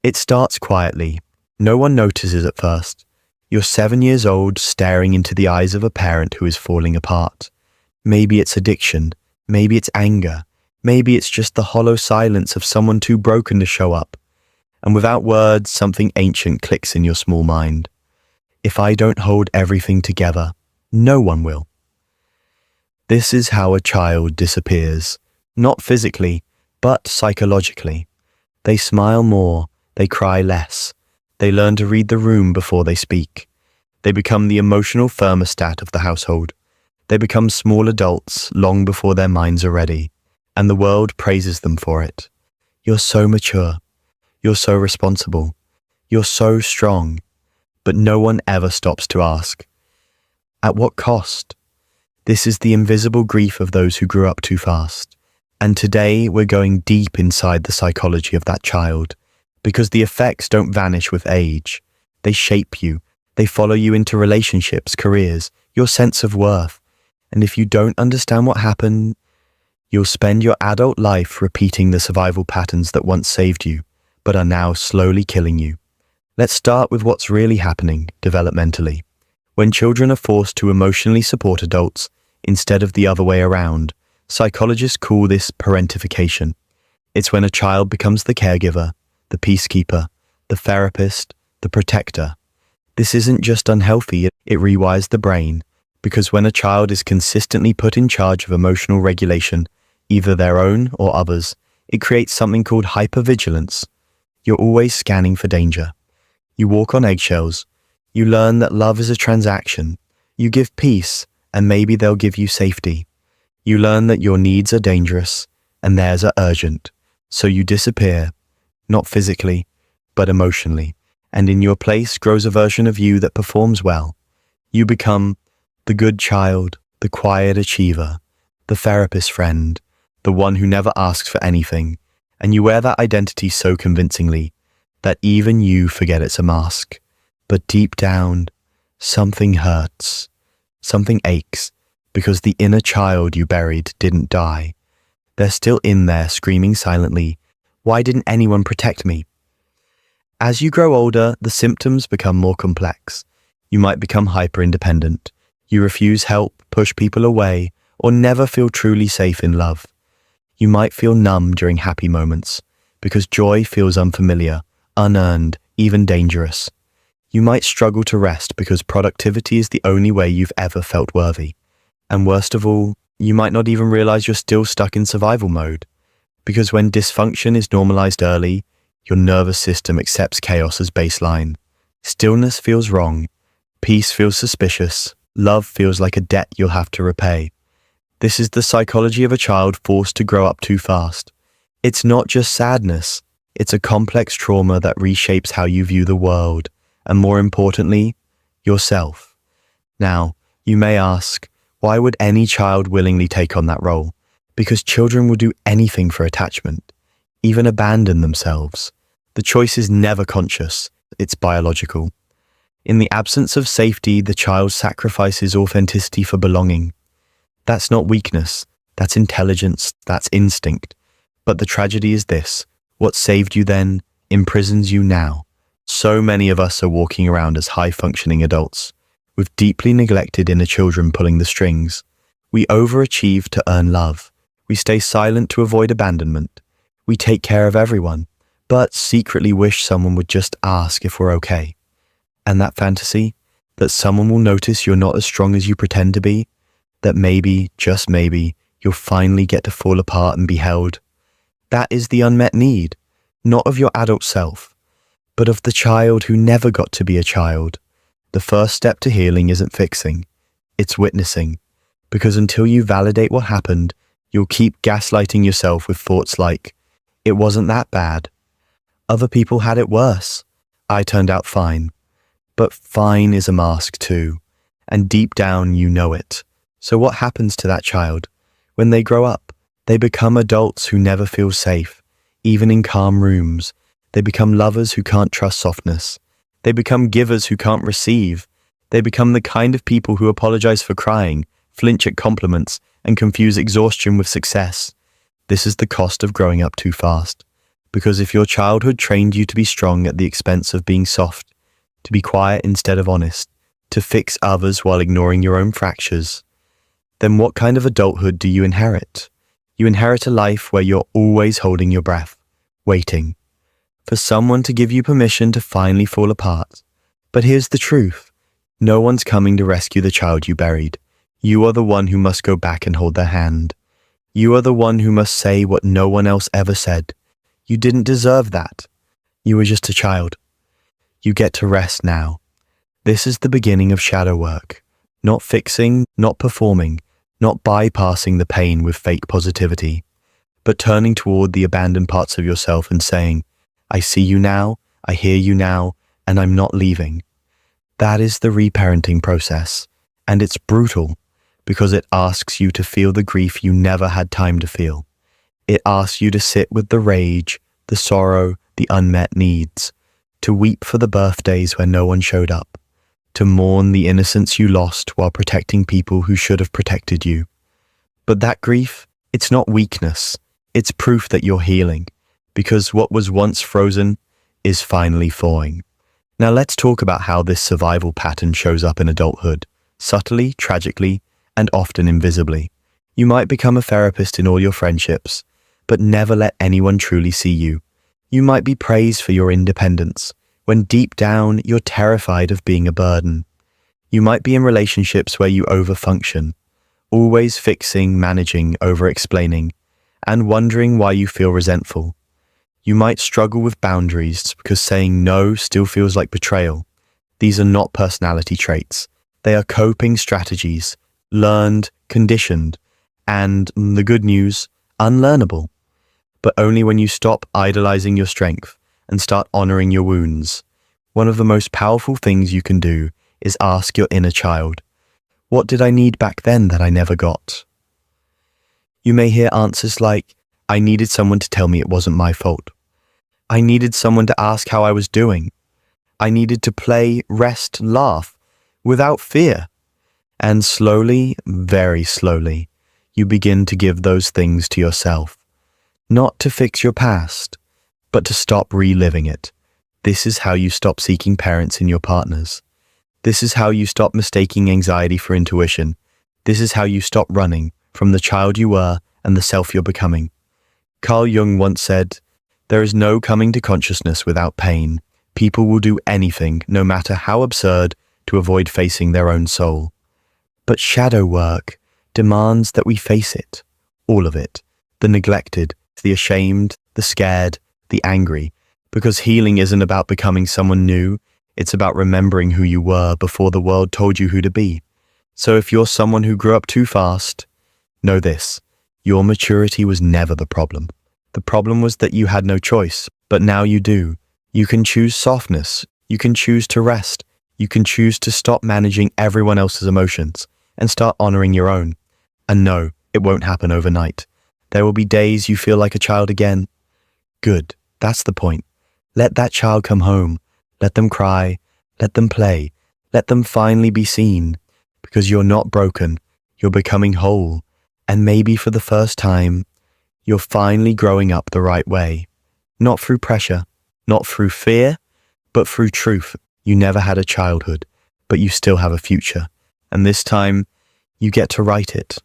It starts quietly. No one notices at first. You're 7 years old, staring into the eyes of a parent who is falling apart. Maybe it's addiction. Maybe it's anger. Maybe it's just the hollow silence of someone too broken to show up. And without words, something ancient clicks in your small mind. If I don't hold everything together, no one will. This is how a child disappears. Not physically, but psychologically. They smile more. They cry less. They learn to read the room before they speak. They become the emotional thermostat of the household. They become small adults long before their minds are ready, and the world praises them for it. You're so mature. You're so responsible. You're so strong. But no one ever stops to ask, at what cost? This is the invisible grief of those who grew up too fast. And today we're going deep inside the psychology of that child, because the effects don't vanish with age. They shape you. They follow you into relationships, careers, your sense of worth. And if you don't understand what happened, you'll spend your adult life repeating the survival patterns that once saved you, but are now slowly killing you. Let's start with what's really happening developmentally. When children are forced to emotionally support adults instead of the other way around, psychologists call this parentification. It's when a child becomes the caregiver, the peacekeeper, the therapist, the protector. This isn't just unhealthy, it rewires the brain, because when a child is consistently put in charge of emotional regulation, either their own or others, it creates something called hypervigilance. You're always scanning for danger. You walk on eggshells. You learn that love is a transaction. You give peace, and maybe they'll give you safety. You learn that your needs are dangerous, and theirs are urgent. So you disappear, not physically, but emotionally, and in your place grows a version of you that performs well. You become the good child, the quiet achiever, the therapist friend, the one who never asks for anything, and you wear that identity so convincingly that even you forget it's a mask. But deep down, something hurts, something aches, because the inner child you buried didn't die. They're still in there screaming silently, "Why didn't anyone protect me?" As you grow older, the symptoms become more complex. You might become hyper-independent. You refuse help, push people away, or never feel truly safe in love. You might feel numb during happy moments, because joy feels unfamiliar, unearned, even dangerous. You might struggle to rest because productivity is the only way you've ever felt worthy. And worst of all, you might not even realize you're still stuck in survival mode. Because when dysfunction is normalized early, your nervous system accepts chaos as baseline. Stillness feels wrong. Peace feels suspicious. Love feels like a debt you'll have to repay. This is the psychology of a child forced to grow up too fast. It's not just sadness. It's a complex trauma that reshapes how you view the world, and more importantly, yourself. Now, you may ask, why would any child willingly take on that role? Because children will do anything for attachment, even abandon themselves. The choice is never conscious, it's biological. In the absence of safety, the child sacrifices authenticity for belonging. That's not weakness, that's intelligence, that's instinct. But the tragedy is this: what saved you then imprisons you now. So many of us are walking around as high-functioning adults, with deeply neglected inner children pulling the strings. We overachieve to earn love. We stay silent to avoid abandonment. We take care of everyone, but secretly wish someone would just ask if we're okay. And that fantasy, that someone will notice you're not as strong as you pretend to be, that maybe, just maybe, you'll finally get to fall apart and be held. That is the unmet need, not of your adult self, but of the child who never got to be a child. The first step to healing isn't fixing, it's witnessing. Because until you validate what happened, you'll keep gaslighting yourself with thoughts like, it wasn't that bad. Other people had it worse. I turned out fine. But fine is a mask too, and deep down you know it. So what happens to that child? When they grow up, they become adults who never feel safe, even in calm rooms. They become lovers who can't trust softness. They become givers who can't receive. They become the kind of people who apologize for crying, flinch at compliments, and confuse exhaustion with success. This is the cost of growing up too fast. Because if your childhood trained you to be strong at the expense of being soft, to be quiet instead of honest, to fix others while ignoring your own fractures, then what kind of adulthood do you inherit? You inherit a life where you're always holding your breath, waiting for someone to give you permission to finally fall apart. But here's the truth. No one's coming to rescue the child you buried. You are the one who must go back and hold their hand. You are the one who must say what no one else ever said. You didn't deserve that. You were just a child. You get to rest now. This is the beginning of shadow work. Not fixing, not performing, not bypassing the pain with fake positivity, but turning toward the abandoned parts of yourself and saying, I see you now, I hear you now, and I'm not leaving. That is the reparenting process, and it's brutal because it asks you to feel the grief you never had time to feel. It asks you to sit with the rage, the sorrow, the unmet needs, to weep for the birthdays where no one showed up, to mourn the innocence you lost while protecting people who should have protected you. But that grief, it's not weakness, it's proof that you're healing, because what was once frozen is finally thawing. Now let's talk about how this survival pattern shows up in adulthood, subtly, tragically, and often invisibly. You might become a therapist in all your friendships, but never let anyone truly see you. You might be praised for your independence, when deep down you're terrified of being a burden. You might be in relationships where you overfunction, always fixing, managing, over-explaining, and wondering why you feel resentful. You might struggle with boundaries because saying no still feels like betrayal. These are not personality traits. They are coping strategies, learned, conditioned, and, the good news, unlearnable. But only when you stop idolizing your strength and start honoring your wounds. One of the most powerful things you can do is ask your inner child, what did I need back then that I never got? You may hear answers like, I needed someone to tell me it wasn't my fault. I needed someone to ask how I was doing. I needed to play, rest, laugh, without fear. And slowly, very slowly, you begin to give those things to yourself. Not to fix your past, but to stop reliving it. This is how you stop seeking parents in your partners. This is how you stop mistaking anxiety for intuition. This is how you stop running from the child you were and the self you're becoming. Carl Jung once said, there is no coming to consciousness without pain. People will do anything, no matter how absurd, to avoid facing their own soul. But shadow work demands that we face it, all of it, the neglected, the ashamed, the scared, the angry, because healing isn't about becoming someone new, it's about remembering who you were before the world told you who to be. So if you're someone who grew up too fast, know this, your maturity was never the problem. The problem was that you had no choice, but now you do. You can choose softness, you can choose to rest, you can choose to stop managing everyone else's emotions and start honoring your own. And no, it won't happen overnight. There will be days you feel like a child again. Good, that's the point. Let that child come home. Let them cry. Let them play. Let them finally be seen. Because you're not broken. You're becoming whole. And maybe for the first time, you're finally growing up the right way. Not through pressure, not through fear, but through truth. You never had a childhood, but you still have a future. And this time, you get to write it.